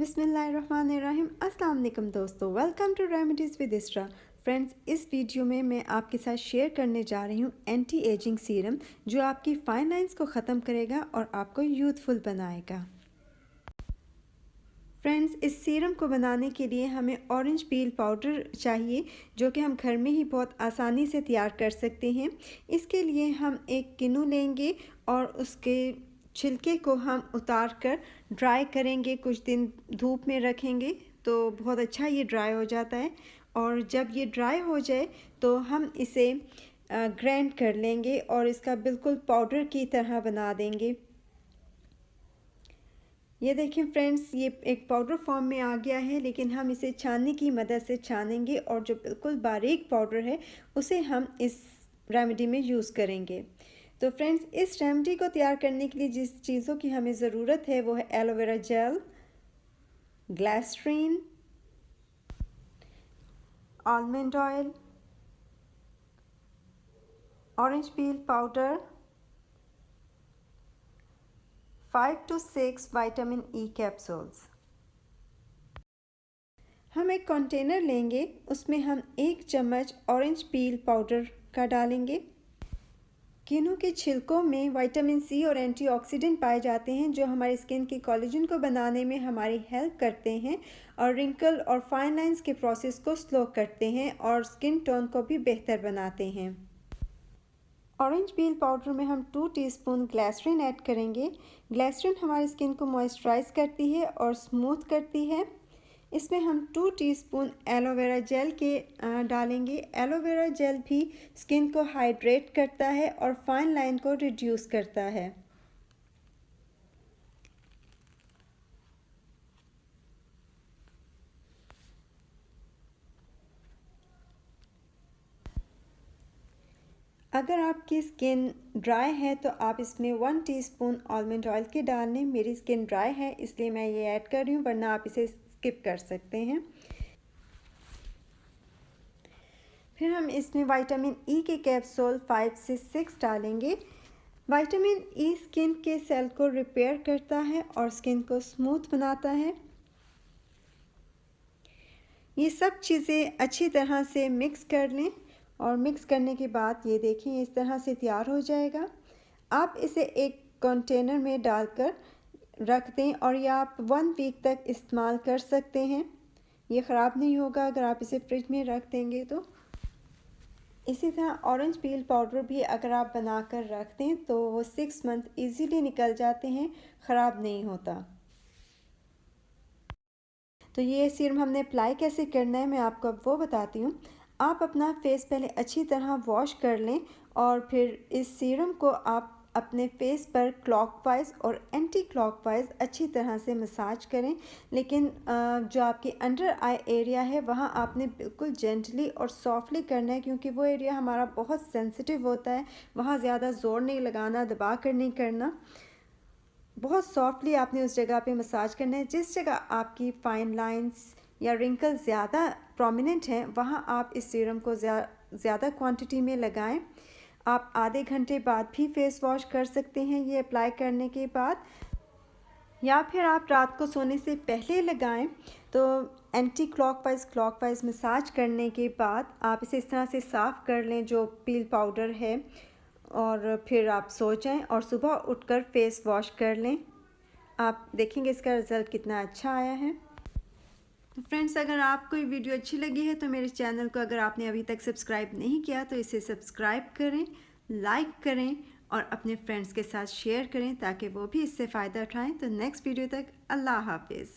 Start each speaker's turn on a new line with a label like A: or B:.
A: बिस्मिल्लाहिर्रहमानिर्रहीम। अस्सलाम वालेकुम दोस्तों, welcome to remedies with Isra. Friends, इस वीडियो में मैं आपके साथ शेयर करने जा रही हूँ एंटी एजिंग सीरम, जो आपकी फाइन लाइंस को ख़त्म करेगा और आपको यूथफुल बनाएगा। फ्रेंड्स, इस सीरम को बनाने के लिए हमें ऑरेंज पील पाउडर चाहिए, जो कि हम घर में ही बहुत आसानी से तैयार कर सकते हैं। इसके लिए हम एक किनू लेंगे और उसके छिलके को हम उतार कर ड्राई करेंगे, कुछ दिन धूप में रखेंगे तो बहुत अच्छा ये ड्राई हो जाता है। और जब ये ड्राई हो जाए तो हम इसे ग्राइंड कर लेंगे और इसका बिल्कुल पाउडर की तरह बना देंगे। ये देखिए फ्रेंड्स, ये एक पाउडर फॉर्म में आ गया है, लेकिन हम इसे छाननी की मदद से छानेंगे और जो बिल्कुल बारीक पाउडर है उसे हम इस रेमेडी में यूज़ करेंगे। तो फ्रेंड्स, इस रेमेडी को तैयार करने के लिए जिस चीज़ों की हमें ज़रूरत है वो है aloe vera gel, glycerine, almond oil, orange peel powder, 5 to 6 vitamin E capsules. हम एक कंटेनर लेंगे, उसमें हम 1 चम्मच ऑरेंज पील पाउडर का डालेंगे। किनू के छिलकों में विटामिन सी और एंटीऑक्सीडेंट पाए जाते हैं, जो हमारी स्किन के कोलेजन को बनाने में हमारी हेल्प करते हैं और रिंकल और फाइन लाइंस के प्रोसेस को स्लो करते हैं और स्किन टोन को भी बेहतर बनाते हैं। ऑरेंज पील पाउडर में हम 2 टीस्पून ग्लिसरीन ऐड करेंगे। ग्लिसरीन हमारी स्किन को मॉइस्चराइज करती है और स्मूथ करती है। इसमें हम 2 टीस्पून एलोवेरा जेल के डालेंगे। एलोवेरा जेल भी स्किन को हाइड्रेट करता है और फाइन लाइन को रिड्यूस करता है। अगर आपकी स्किन ड्राई है तो आप इसमें 1 टीस्पून आलमंड ऑयल के डाल लें। मेरी स्किन ड्राई है इसलिए मैं ये ऐड कर रही हूँ, वरना आप इसे स्किप कर सकते हैं। फिर हम इसमें विटामिन ई के कैप्सूल 5 से 6 डालेंगे। विटामिन ई स्किन के सेल को रिपेयर करता है और स्किन को स्मूथ बनाता है। ये सब चीज़ें अच्छी तरह से मिक्स कर लें और मिक्स करने के बाद ये देखें इस तरह से तैयार हो जाएगा। आप इसे एक कंटेनर में डालकर रख दें और ये आप 1 वीक तक इस्तेमाल कर सकते हैं। ये ख़राब नहीं होगा अगर आप इसे फ्रिज में रख देंगे तो। इसी तरह ऑरेंज पील पाउडर भी अगर आप बना कर रख दें तो वो 6 मंथ ईज़िली निकल जाते हैं, ख़राब नहीं होता। तो ये सीरम हमने अप्लाई कैसे करना है मैं आपको अब वो बताती हूँ। आप अपना फेस पहले अच्छी तरह वॉश कर लें और फिर इस सीरम को आप अपने फेस पर क्लॉकवाइज और एंटी क्लॉकवाइज अच्छी तरह से मसाज करें। लेकिन जो आपकी अंडर आई एरिया है वहाँ आपने बिल्कुल जेंटली और सॉफ्टली करना है, क्योंकि वो एरिया हमारा बहुत सेंसिटिव होता है। वहाँ ज़्यादा ज़ोर नहीं लगाना, दबा कर नहीं करना, बहुत सॉफ्टली आपने उस जगह पे मसाज करना है। जिस जगह आपकी फाइन लाइंस या रिंकल ज़्यादा प्रोमिनेंट हैं वहाँ आप इस सीरम को ज़्यादा क्वांटिटी में लगाएं। आप आधे घंटे बाद भी फेस वॉश कर सकते हैं ये अप्लाई करने के बाद, या फिर आप रात को सोने से पहले लगाएं। तो एंटी क्लॉकवाइज मसाज करने के बाद आप इसे इस तरह से साफ़ कर लें जो पील पाउडर है, और फिर आप सो जाएं और सुबह उठकर फेस वॉश कर लें। आप देखेंगे इसका रिज़ल्ट कितना अच्छा आया है। तो फ्रेंड्स, अगर आपको ये वीडियो अच्छी लगी है तो मेरे चैनल को अगर आपने अभी तक सब्सक्राइब नहीं किया तो इसे सब्सक्राइब करें, लाइक करें और अपने फ्रेंड्स के साथ शेयर करें ताकि वो भी इससे फ़ायदा उठाएं। तो नेक्स्ट वीडियो तक अल्लाह हाफिज़।